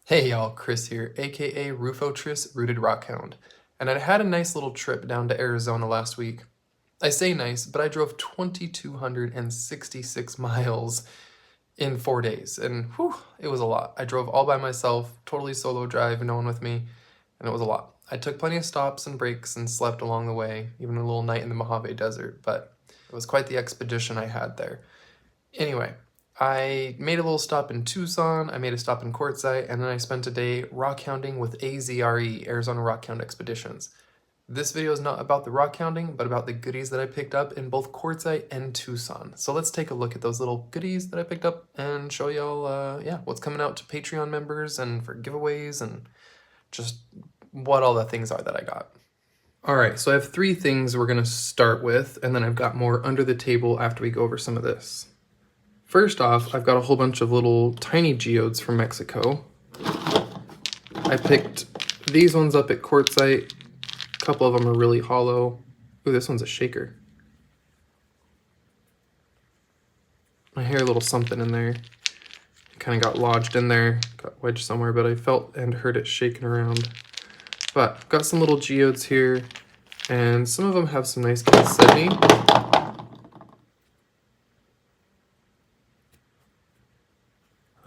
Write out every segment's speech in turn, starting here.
Hey y'all, Chris here, aka Rufotris Rooted Rockhound, and I had a nice little trip down to Arizona last week. I say nice, but I drove 2,266 miles in 4 days, and whew, it was a lot. I drove all by myself, totally solo drive, no one with me, and it was a lot. I took plenty of stops and breaks and slept along the way, even a little night in the Mojave Desert, but it was quite the expedition I had there. Anyway, I made a little stop in Tucson, I made a stop in Quartzsite, and then I spent a day rockhounding with AZRE, Arizona Rockhound Expeditions. This video is not about the rockhounding, but about the goodies that I picked up in both Quartzsite and Tucson. So let's take a look at those little goodies that I picked up and show y'all, what's coming out to Patreon members and for giveaways and just what all the things are that I got. Alright, so I have 3 things we're going to start with, and then I've got more under the table after we go over some of this. First off, I've got a whole bunch of little tiny geodes from Mexico. I picked these ones up at Quartzsite. A couple of them are really hollow. Ooh, this one's a shaker. I hear a little something in there. It kind of got lodged in there, got wedged somewhere, but I felt and heard it shaking around. But I've got some little geodes here, and some of them have some nice calcedony.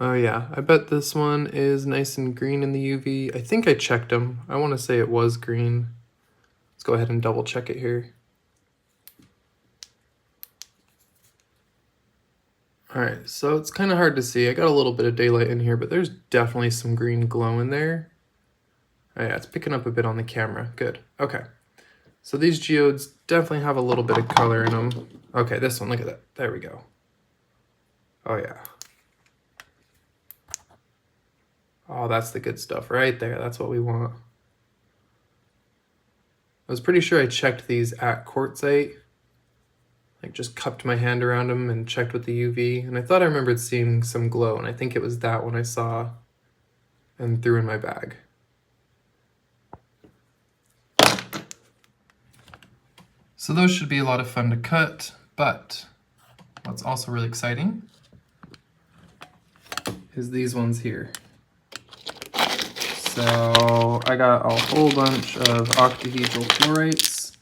Oh yeah, I bet this one is nice and green in the UV. I think I checked them. I want to say it was green. Let's go ahead and double check it here. Alright, so it's kind of hard to see. I got a little bit of daylight in here, but there's definitely some green glow in there. Oh yeah, it's picking up a bit on the camera. Good. Okay. So these geodes definitely have a little bit of color in them. Okay, this one, look at that. There we go. Oh yeah. Oh, that's the good stuff right there. That's what we want. I was pretty sure I checked these at Quartzsite. Like just cupped my hand around them and checked with the UV. And I thought I remembered seeing some glow, and I think it was that one I saw and threw in my bag. So those should be a lot of fun to cut, but what's also really exciting is these ones here. So I got a whole bunch of octahedral fluorites.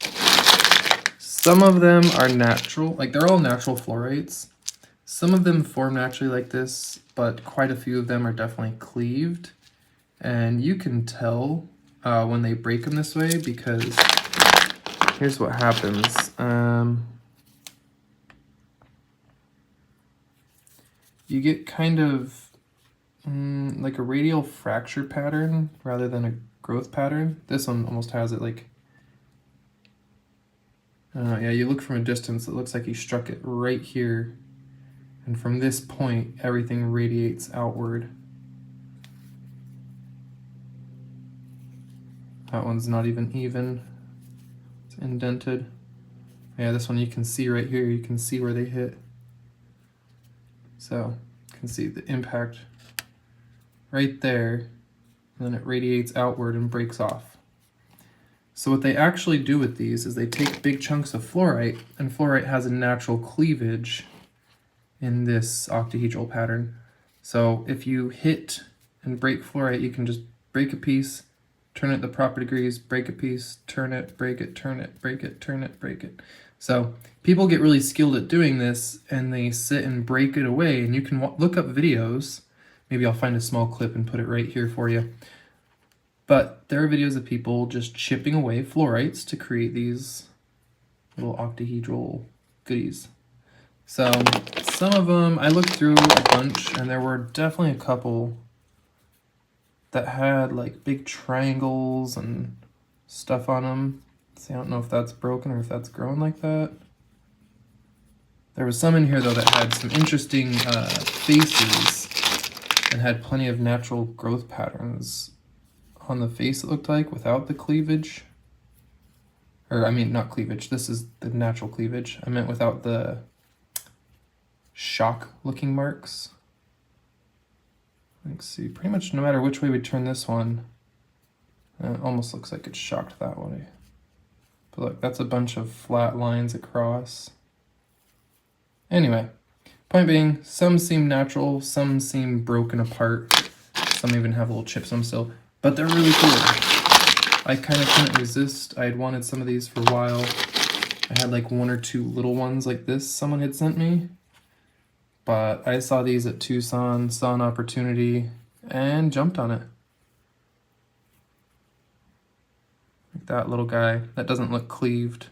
Some of them are natural, like they're all natural fluorites. Some of them form naturally like this, but quite a few of them are definitely cleaved. And you can tell when they break them this way, because here's what happens. You get kind of like a radial fracture pattern rather than a growth pattern. This one almost has it like, yeah, you look from a distance, it looks like he struck it right here. And from this point, everything radiates outward. That one's not even. It's indented. Yeah, this one you can see right here, you can see where they hit. So, you can see the impact right there, and then it radiates outward and breaks off. So what they actually do with these is they take big chunks of fluorite, and fluorite has a natural cleavage in this octahedral pattern. So if you hit and break fluorite, you can just break a piece, turn it the proper degrees, break a piece, turn it, break it, turn it, break it, turn it, break it. So people get really skilled at doing this, and they sit and break it away, and you can look up videos. Maybe I'll find a small clip and put it right here for you. But there are videos of people just chipping away fluorites to create these little octahedral goodies. So some of them, I looked through a bunch, and there were definitely a couple that had like big triangles and stuff on them. See, I don't know if that's broken or if that's grown like that. There was some in here though that had some interesting faces and had plenty of natural growth patterns on the face, it looked like, without the cleavage. Or, I mean, not cleavage, this is the natural cleavage. I meant without the shock-looking marks. Let's see, pretty much no matter which way we turn this one, it almost looks like it's shocked that way. But look, that's a bunch of flat lines across. Anyway, point being, some seem natural, some seem broken apart. Some even have little chips on them still, but they're really cool. I kind of couldn't resist. I had wanted some of these for a while. I had like 1 or 2 little ones like this someone had sent me, but I saw these at Tucson, saw an opportunity, and jumped on it. Like that little guy. That doesn't look cleaved.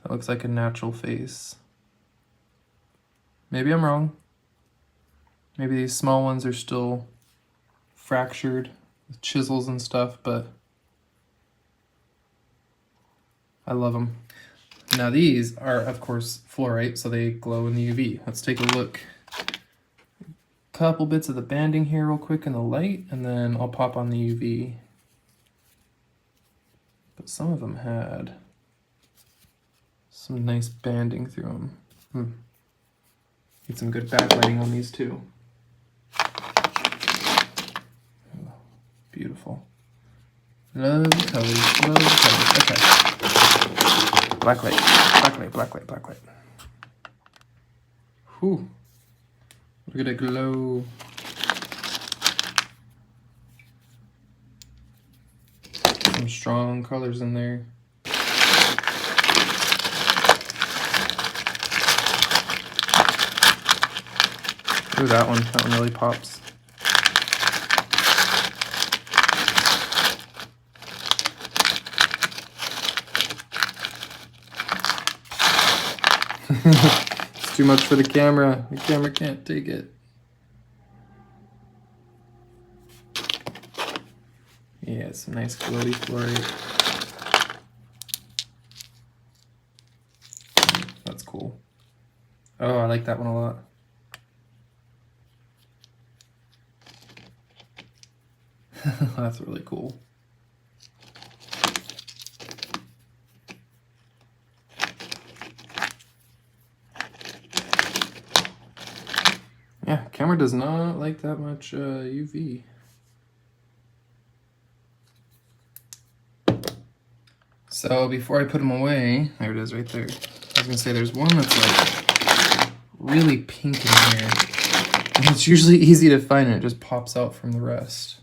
That looks like a natural face. Maybe I'm wrong. Maybe these small ones are still fractured with chisels and stuff, but I love them. Now these are, of course, fluorite, so they glow in the UV. Let's take a look. Couple bits of the banding here real quick in the light, and then I'll pop on the UV. But some of them had some nice banding through them. Need some good backlighting on these too. Oh, beautiful. Love the colors, love the colors. Okay. Blacklight, blacklight, blacklight, blacklight. Whew. Look at it glow. Some strong colors in there. Ooh, that one really pops. It's too much for the camera. The camera can't take it. Yeah, some nice floaty fluorite. That's cool. Oh, I like that one a lot. That's really cool. Yeah, camera does not like that much UV. So before I put them away, there it is right there. I was gonna say there's one that's like really pink in here. And it's usually easy to find and it just pops out from the rest.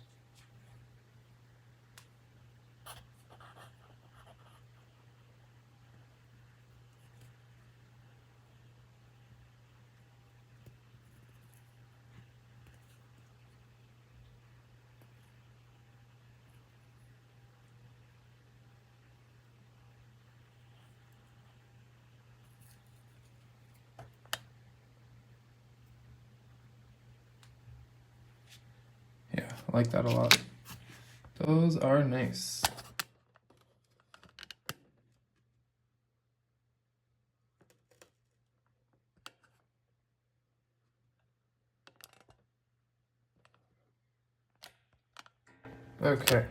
Yeah, I like that a lot. Those are nice. Okay,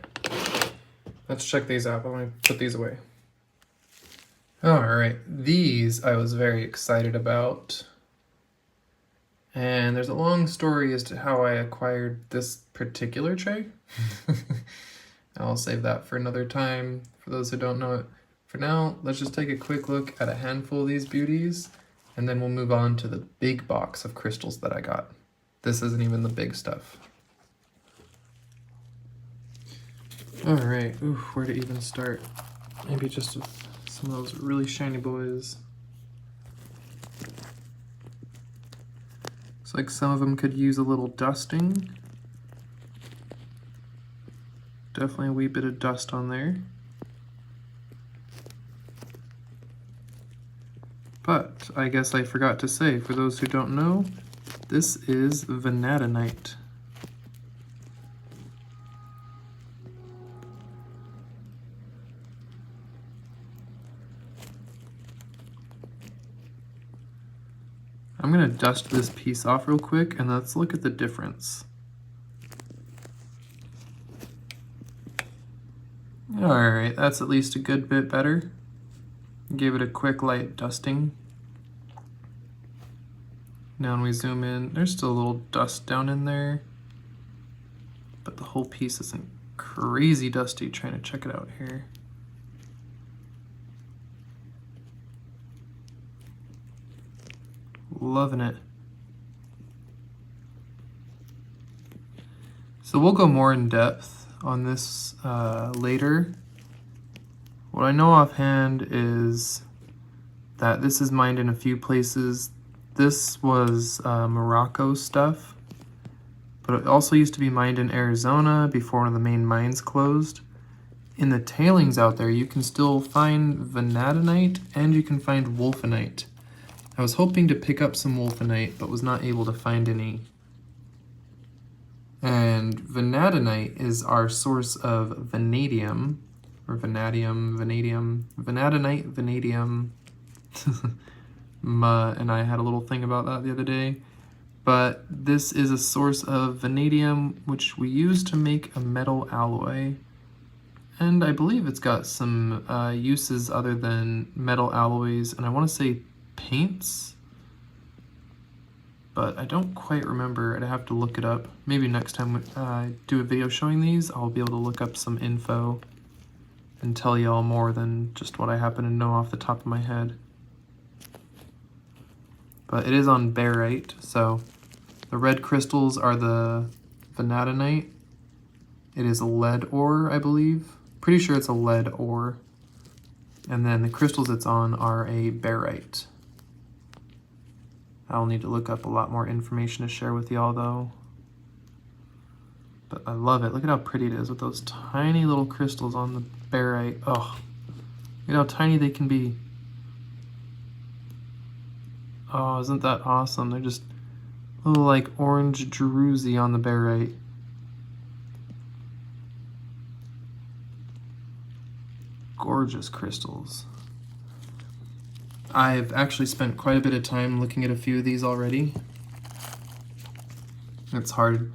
let's check these out. I'm gonna put these away. All right, these I was very excited about. And there's a long story as to how I acquired this particular tray. I'll save that for another time for those who don't know it. For now, let's just take a quick look at a handful of these beauties, and then we'll move on to the big box of crystals that I got. This isn't even the big stuff. All right, ooh, where to even start? Maybe just with some of those really shiny boys. Looks like some of them could use a little dusting. Definitely a wee bit of dust on there. But I guess I forgot to say, for those who don't know, this is Vanadinite. I'm gonna dust this piece off real quick and let's look at the difference. Alright, that's at least a good bit better. Give it a quick light dusting. Now when we zoom in, there's still a little dust down in there, but the whole piece isn't crazy dusty. Trying to check it out here. Loving it. So we'll go more in depth on this later. What I know offhand is that this is mined in a few places. This was Morocco stuff, but it also used to be mined in Arizona before one of the main mines closed. In the tailings out there, you can still find vanadinite and you can find wolfenite. I was hoping to pick up some wolfenite, but was not able to find any. And vanadinite is our source of vanadium, or vanadinite, vanadium. Ma and I had a little thing about that the other day. But this is a source of vanadium, which we use to make a metal alloy. And I believe it's got some uses other than metal alloys, and I want to say paints, but I don't quite remember. I'd have to look it up. Maybe next time I do a video showing these, I'll be able to look up some info and tell y'all more than just what I happen to know off the top of my head. But it is on barite, so the red crystals are the vanadinite. It is a lead ore, I believe. Pretty sure it's a lead ore. And then the crystals it's on are a barite. I'll need to look up a lot more information to share with y'all though. But I love it. Look at how pretty it is with those tiny little crystals on the barite. Oh, look at how tiny they can be. Oh, isn't that awesome? They're just little like orange druzy on the barite. Gorgeous crystals. I've actually spent quite a bit of time looking at a few of these already. It's hard,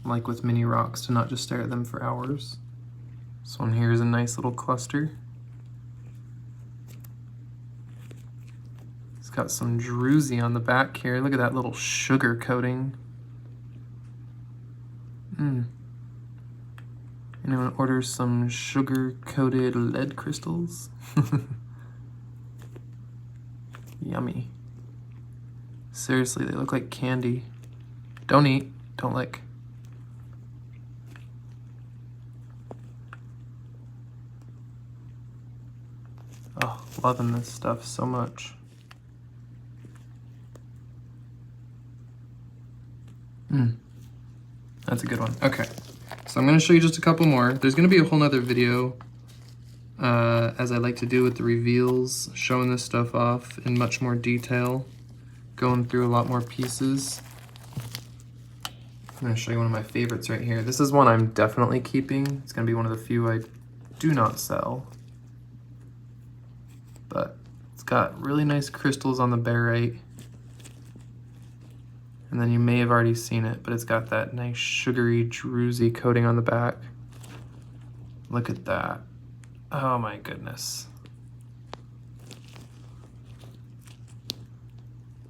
like with mini rocks, to not just stare at them for hours. This one here is a nice little cluster. It's got some druzy on the back here. Look at that little sugar coating. Anyone order some sugar-coated lead crystals? Yummy. Seriously, they look like candy. Don't eat, don't lick. Oh, loving this stuff so much. That's a good one. Okay, so I'm going to show you just a couple more. There's going to be a whole nother video, as I like to do with the reveals, showing this stuff off in much more detail, going through a lot more pieces. I'm going to show you one of my favorites right here. This is one I'm definitely keeping. It's going to be one of the few I do not sell. But it's got really nice crystals on the barite. And then you may have already seen it, but it's got that nice sugary, druzy coating on the back. Look at that. Oh my goodness.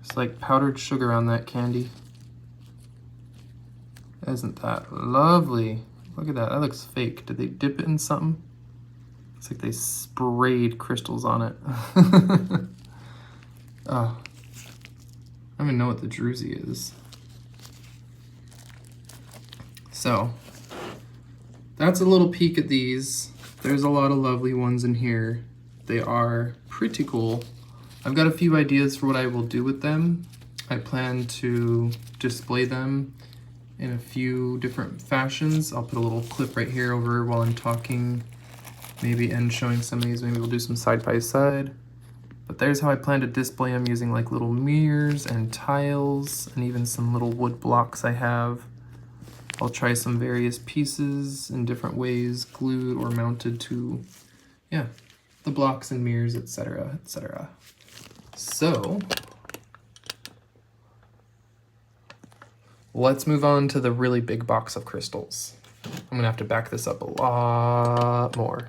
It's like powdered sugar on that candy. Isn't that lovely? Look at that, that looks fake. Did they dip it in something? It's like they sprayed crystals on it. Oh. I don't even know what the druzy is. So, that's a little peek at these. There's a lot of lovely ones in here. They are pretty cool. I've got a few ideas for what I will do with them. I plan to display them in a few different fashions. I'll put a little clip right here over while I'm talking, maybe end showing some of these. Maybe we'll do some side by side. But there's how I plan to display them, using like little mirrors and tiles and even some little wood blocks I have. I'll try some various pieces in different ways, glued or mounted to, yeah, the blocks and mirrors, etc., etc. So, let's move on to the really big box of crystals. I'm gonna have to back this up a lot more.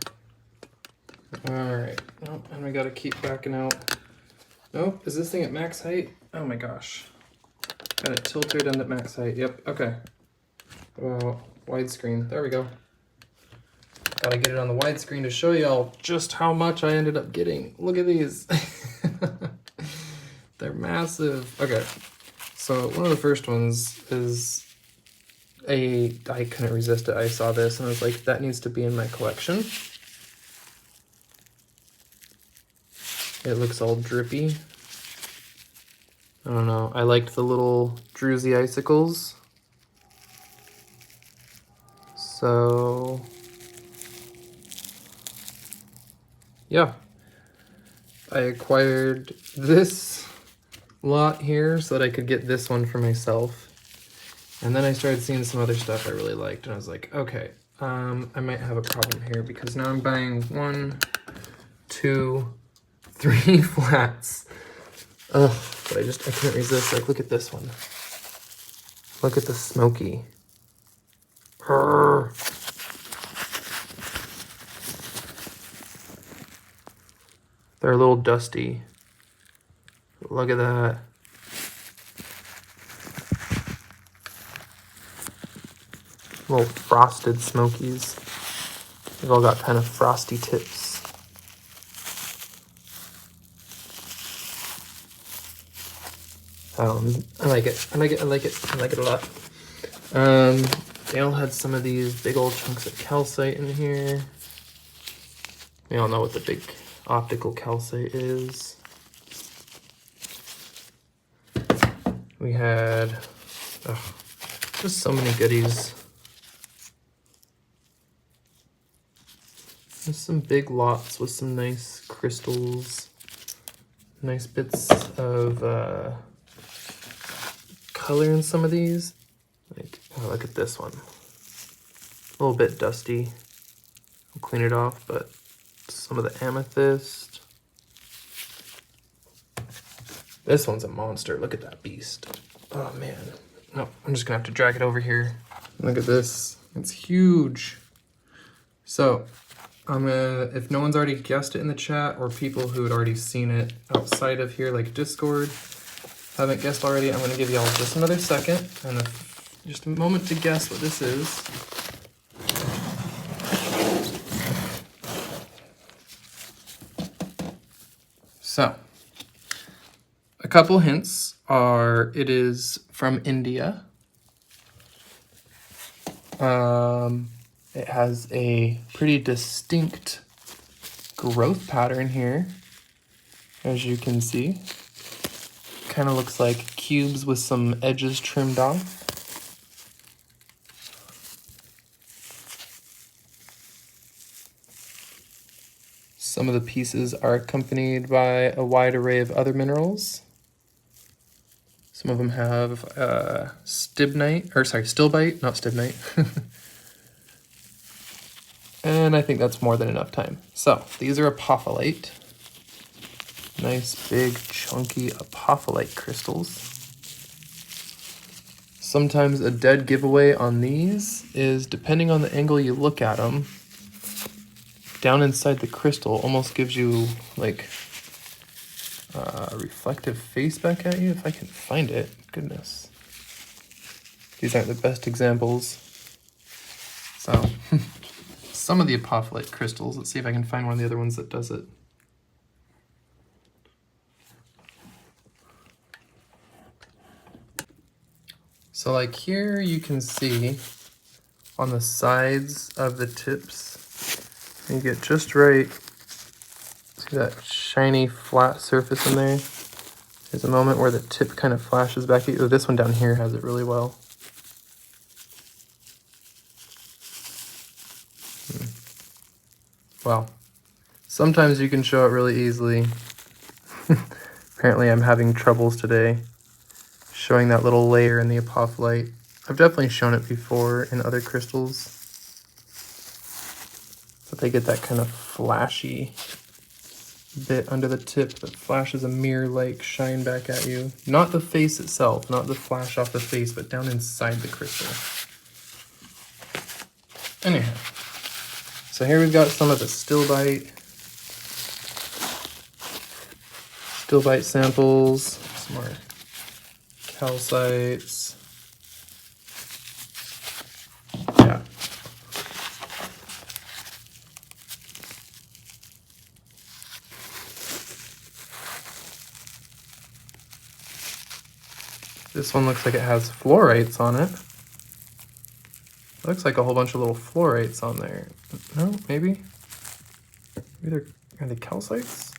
All right, nope, and we gotta keep backing out. Nope, is this thing at max height? Oh my gosh. Got it tilted and at max height, yep, okay. Widescreen, there we go. Gotta get it on the widescreen to show y'all just how much I ended up getting. Look at these. They're massive. Okay, so one of the first ones is I couldn't resist it. I saw this and I was like, that needs to be in my collection. It looks all drippy. I don't know. I liked the little druzy icicles. So, yeah. I acquired this lot here so that I could get this one for myself. And then I started seeing some other stuff I really liked, and I was like, okay, I might have a problem here because now I'm buying 1, 2, 3 flats. Ugh, but I couldn't resist. Like, look at this one. Look at the smoky. Brr. They're a little dusty. Look at that. Little frosted smokies. They've all got kind of frosty tips. I like it. I like it. I like it. I like it a lot. They all had some of these big old chunks of calcite in here. We all know what the big optical calcite is. We had just so many goodies. There's some big lots with some nice crystals, nice bits of color in some of these. Like, oh, look at this one. A little bit dusty. I'll clean it off, but some of the amethyst. This one's a monster. Look at that beast. Oh man. No, I'm just gonna have to drag it over here. Look at this. It's huge. So, I'm gonna, if no one's already guessed it in the chat, or people who had already seen it outside of here, like Discord, haven't guessed already, I'm gonna give y'all just another second and just a moment to guess what this is. So, a couple hints are, it is from India. It has a pretty distinct growth pattern here, as you can see. Kind of looks like cubes with some edges trimmed off. Some of the pieces are accompanied by a wide array of other minerals. Some of them have stibnite, or sorry, stilbite, not stibnite. And I think that's more than enough time. So these are apophyllite. Nice big chunky apophyllite crystals. Sometimes a dead giveaway on these is, depending on the angle you look at them, down inside the crystal almost gives you like a reflective face back at you, if I can find it. Goodness. These aren't the best examples. So, some of the apophyllite crystals, let's see if I can find one of the other ones that does it. So like here you can see on the sides of the tips, you get just right. See that shiny flat surface in there? There's a moment where the tip kind of flashes back at you. Oh, this one down here has it really well. Well, sometimes you can show it really easily. Apparently I'm having troubles today showing that little layer in the apophyllite. I've definitely shown it before in other crystals, but they get that kind of flashy bit under the tip that flashes a mirror-like shine back at you. Not the face itself, not the flash off the face, but down inside the crystal. Anyhow, so here we've got some of the stilbite samples, some more calcites. Yeah. This one looks like it has fluorites on it. Looks like a whole bunch of little fluorites on there. No, maybe? Maybe are they calcites?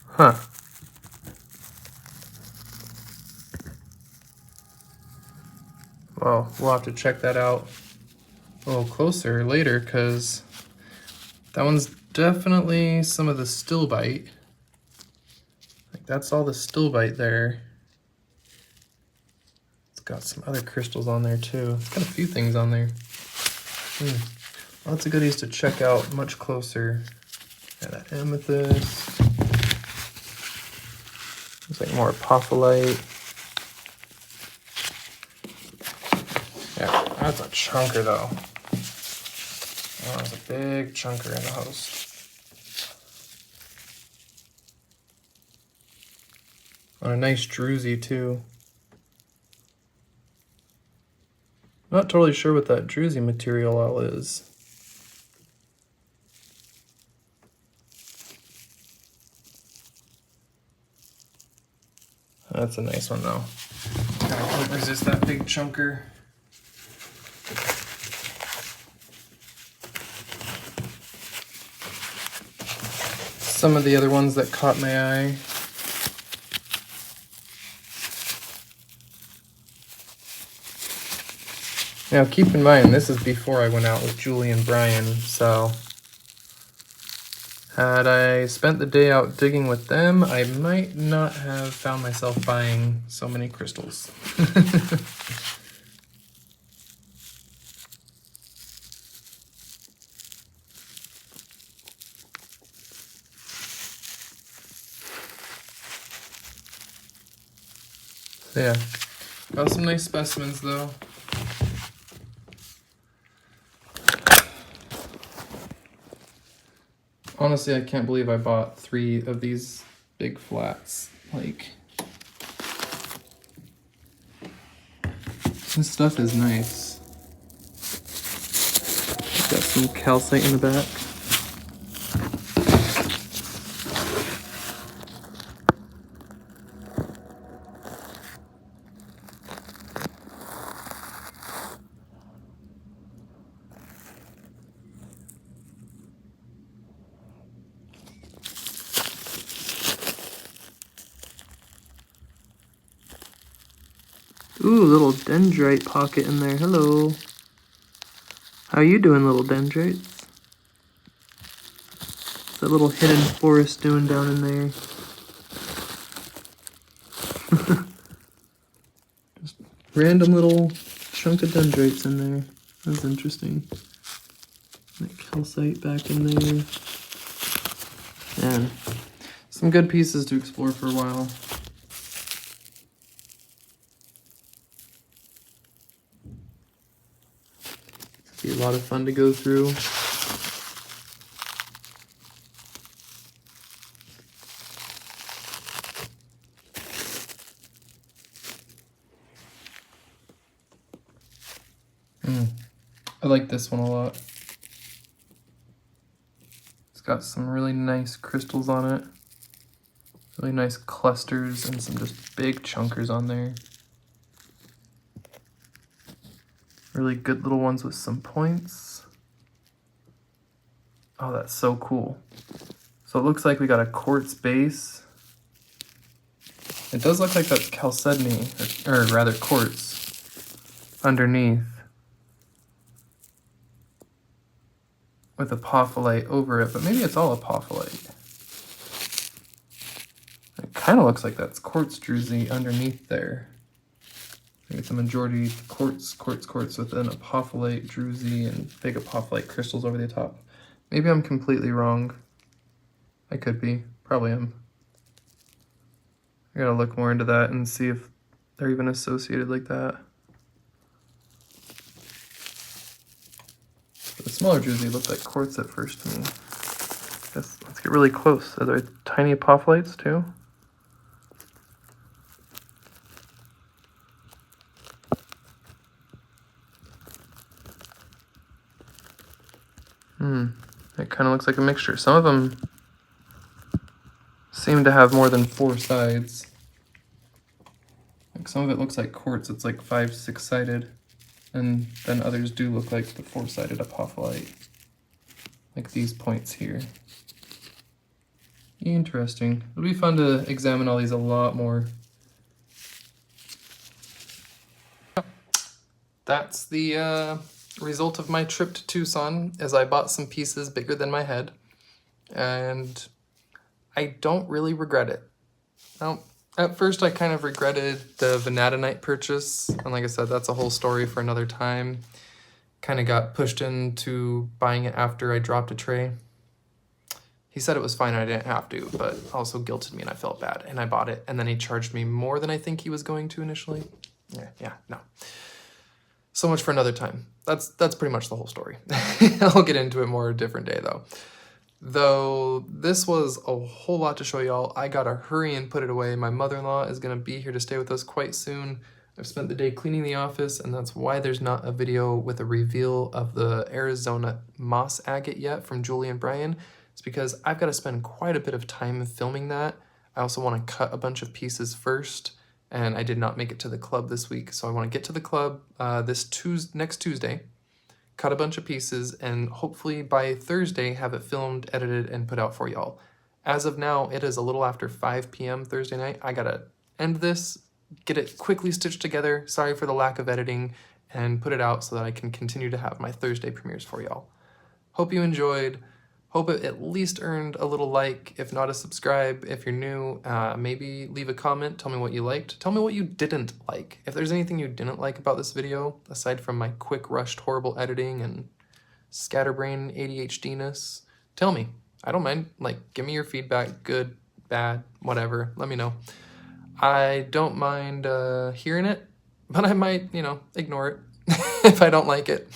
Huh. Well, we'll have to check that out a little closer later, because that one's definitely some of the stilbite. Like, that's all the stilbite there. It's got some other crystals on there too. It's got a few things on there. Lots of goodies to check out much closer. Yeah, that amethyst. Looks like more apophyllite. Yeah, that's a chunker though. Oh, that's a big chunker in the host. On a nice druzy too. Not totally sure what that druzy material all is. That's a nice one though. I can't resist that big chunker. Some of the other ones that caught my eye. Now keep in mind, this is before I went out with Julie and Brian, so had I spent the day out digging with them, I might not have found myself buying so many crystals. So yeah, got some nice specimens though. Honestly, I can't believe I bought 3 of these big flats. Like, this stuff is nice. Got some calcite in the back. Ooh, little dendrite pocket in there. Hello. How you doing, little dendrites? What's that little hidden forest doing down in there? Just random little chunk of dendrites in there. That's interesting. That calcite back in there. Man, some good pieces to explore for a while. Be a lot of fun to go through. I like this one a lot. It's got some really nice crystals on it. Really nice clusters and some just big chunkers on there. Really good little ones with some points. Oh, that's so cool. So it looks like we got a quartz base. It does look like that's chalcedony, or rather quartz, underneath. With apophyllite over it, but maybe it's all apophyllite. It kind of looks like that's quartz druzy underneath there. Maybe it's a majority quartz with an apophyllite druzy and big apophyllite crystals over the top. Maybe I'm completely wrong. I could be. Probably am. I gotta look more into that and see if they're even associated like that. The smaller druzy looked like quartz at first to me. Let's get really close. Are there tiny apophyllites too? It kind of looks like a mixture. Some of them seem to have more than 4 sides. Like some of it looks like quartz. It's like 5, 6 sided. And then others do look like the four-sided apophyllite, like these points here. Interesting. It'll be fun to examine all these a lot more. That's the result of my trip to Tucson, as I bought some pieces bigger than my head, and I don't really regret it. Now, at first I kind of regretted the Vanadinite purchase, and like I said, that's a whole story for another time. Kind of got pushed into buying it after I dropped a tray. He said it was fine and I didn't have to, but also guilted me and I felt bad, and I bought it, and then he charged me more than I think he was going to initially. No. So much for another time. That's pretty much the whole story. I'll get into it more a different day though. Though this was a whole lot to show y'all, I gotta hurry and put it away. My mother-in-law is gonna be here to stay with us quite soon. I've spent the day cleaning the office, and that's why there's not a video with a reveal of the Arizona moss agate yet from Julie and Brian. It's because I've got to spend quite a bit of time filming that. I also want to cut a bunch of pieces first, and I did not make it to the club this week, so I want to get to the club next Tuesday, cut a bunch of pieces, and hopefully by Thursday have it filmed, edited, and put out for y'all. As of now, it is a little after 5 p.m. Thursday night. I gotta end this, get it quickly stitched together, sorry for the lack of editing, and put it out so that I can continue to have my Thursday premieres for y'all. Hope you enjoyed. Hope it at least earned a little like, if not a subscribe. If you're new, maybe leave a comment, tell me what you liked. Tell me what you didn't like. If there's anything you didn't like about this video, aside from my quick rushed horrible editing and scatterbrain ADHD-ness, tell me. I don't mind. Like, give me your feedback, good, bad, whatever. Let me know. I don't mind hearing it, but I might, ignore it if I don't like it.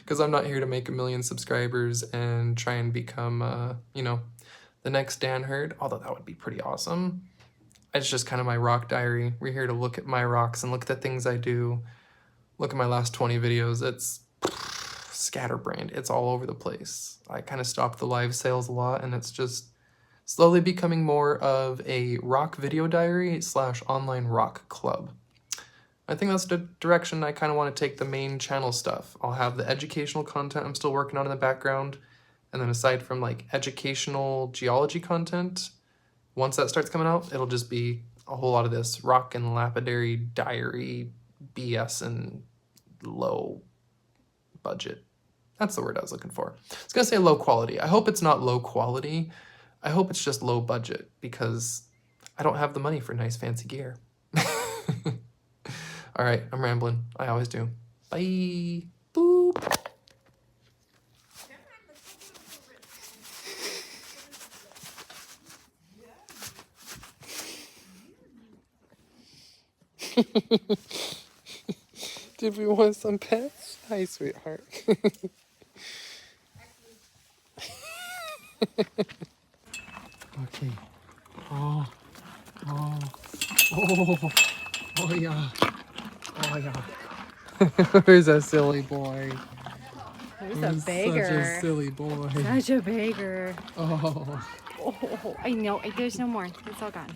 Because I'm not here to make 1 million subscribers and try and become, the next Dan Hurd, although that would be pretty awesome. It's just kind of my rock diary. We're here to look at my rocks and look at the things I do. Look at my last 20 videos. It's scatterbrained. It's all over the place. I kind of stopped the live sales a lot, and it's just slowly becoming more of a rock video diary / online rock club. I think that's the direction I kind of want to take the main channel stuff. I'll have the educational content I'm still working on in the background, and then aside from like educational geology content, once that starts coming out, it'll just be a whole lot of this rock and lapidary diary BS and low budget. That's the word I was looking for. I was gonna say low quality. I hope it's not low quality. I hope it's just low budget, because I don't have the money for nice fancy gear. All right, I'm rambling. I always do. Bye. Boop. Did we want some pets? Hi, sweetheart. Okay. Oh, yeah. Oh, yeah. Where's that silly boy? Who's a beggar? Such a silly boy. Such a beggar. Oh. Oh, I know. There's no more. It's all gone.